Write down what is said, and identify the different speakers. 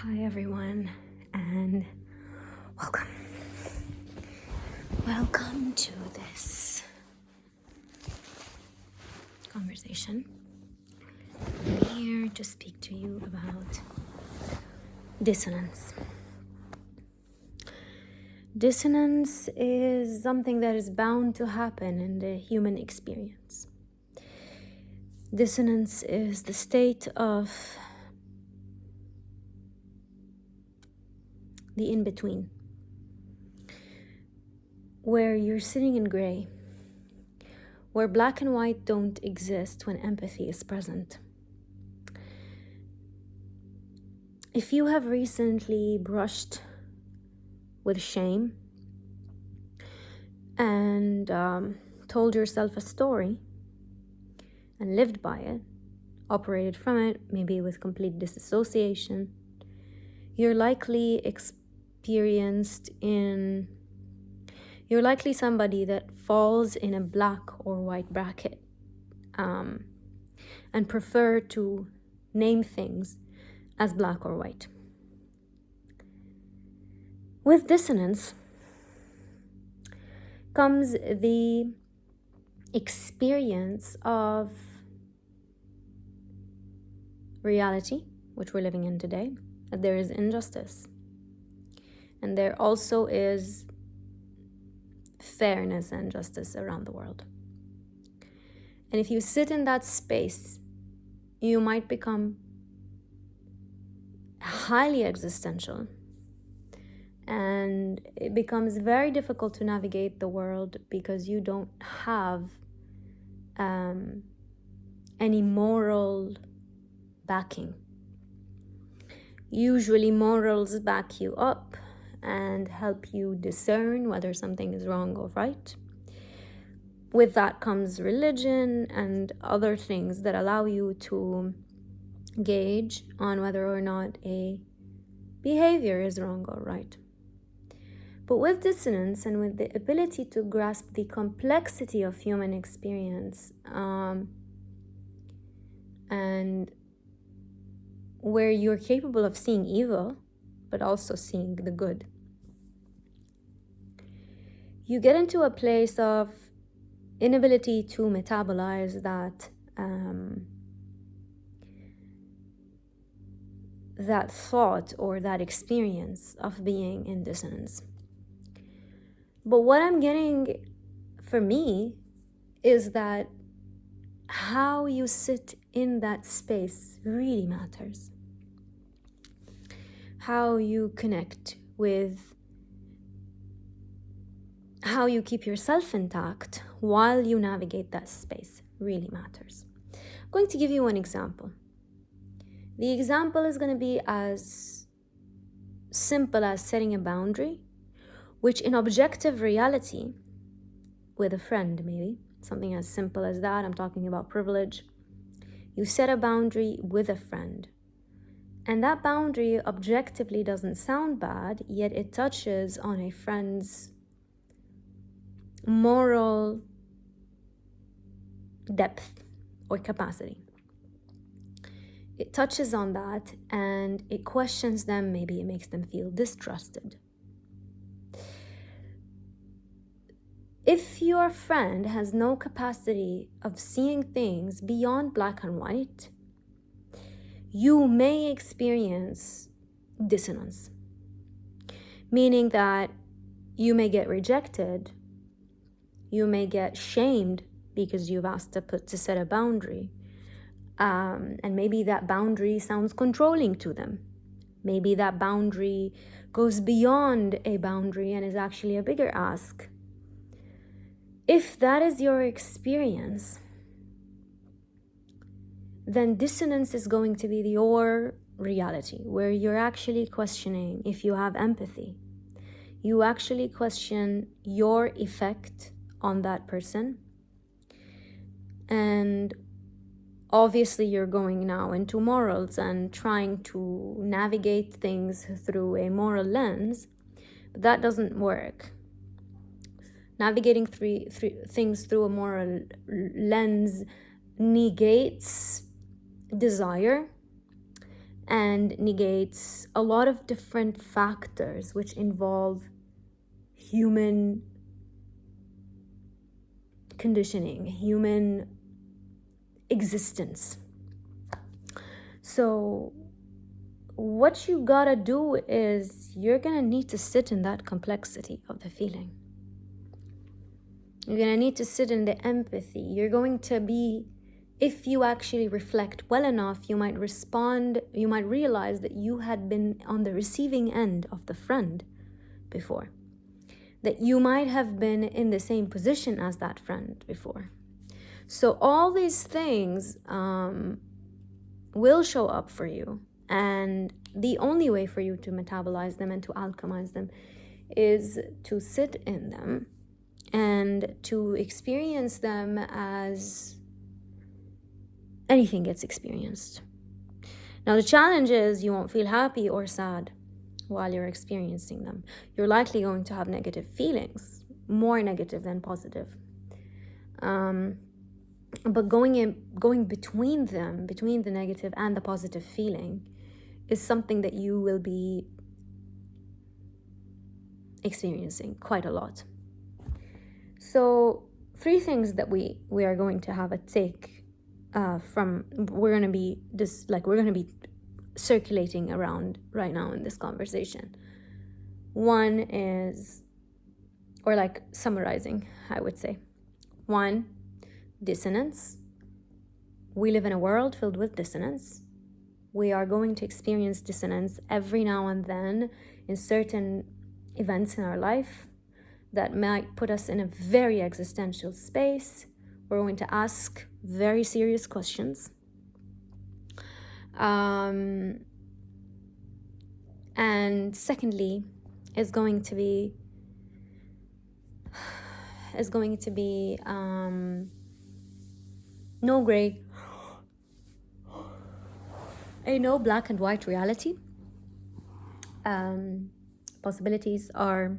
Speaker 1: Hi everyone, and welcome. Welcome to this conversation. I'm here to speak to you about dissonance. Dissonance is something that is bound to happen in the human experience. Dissonance is the state of the in-between, where you're sitting in gray, where black and white don't exist when empathy is present. If you have recently brushed with shame and told yourself a story and lived by it, operated from it, maybe with complete disassociation, you're likely somebody that falls in a black or white bracket and prefer to name things as black or white. With dissonance comes the experience of reality, which we're living in today, that there is injustice. And there also is fairness and justice around the world. And if you sit in that space, you might become highly existential. And it becomes very difficult to navigate the world because you don't have any moral backing. Usually morals back you up and help you discern whether something is wrong or right. With that comes religion and other things that allow you to gauge on whether or not a behavior is wrong or right. But with dissonance and with the ability to grasp the complexity of human experience, and where you're capable of seeing evil, but also seeing the good, you get into a place of inability to metabolize that thought or that experience of being in dissonance. But what I'm getting for me is that how you sit in that space really matters. How you connect with, how you keep yourself intact while you navigate that space really matters. I'm going to give you an example. The example is going to be as simple as setting a boundary, which in objective reality, with a friend maybe, something as simple as that, I'm talking about privilege. You set a boundary with a friend. And that boundary objectively doesn't sound bad, yet it touches on a friend's moral depth or capacity. It touches on that and it questions them, maybe it makes them feel distrusted. If your friend has no capacity of seeing things beyond black and white, you may experience dissonance, meaning that you may get rejected, you may get shamed because you've asked to set a boundary, and maybe that boundary sounds controlling to them. Maybe that boundary goes beyond a boundary and is actually a bigger ask. If that is your experience, then dissonance is going to be your reality, where you're actually questioning if you have empathy. You actually question your effect on that person. And obviously you're going now into morals and trying to navigate things through a moral lens, but that doesn't work. Navigating things through a moral lens negates desire and negates a lot of different factors which involve human conditioning, human existence. So what you gotta do is you're gonna need to sit in that complexity of the feeling. You're gonna need to sit in the empathy. You're going to be, if you actually reflect well enough, you might respond, you might realize that you had been on the receiving end of the friend before, that you might have been in the same position as that friend before. So all these things will show up for you, and the only way for you to metabolize them and to alchemize them is to sit in them and to experience them as anything gets experienced. Now the challenge is you won't feel happy or sad while you're experiencing them. You're likely going to have negative feelings, more negative than positive. But going between them, between the negative and the positive feeling, is something that you will be experiencing quite a lot. So 3 things that we are going to have a take from, we're going to be circulating around right now in this conversation. One is, or like summarizing, I would say. 1, dissonance. We live in a world filled with dissonance. We are going to experience dissonance every now and then in certain events in our life that might put us in a very existential space. We're going to ask very serious questions. And secondly, is going to be no gray, no black and white reality. Possibilities are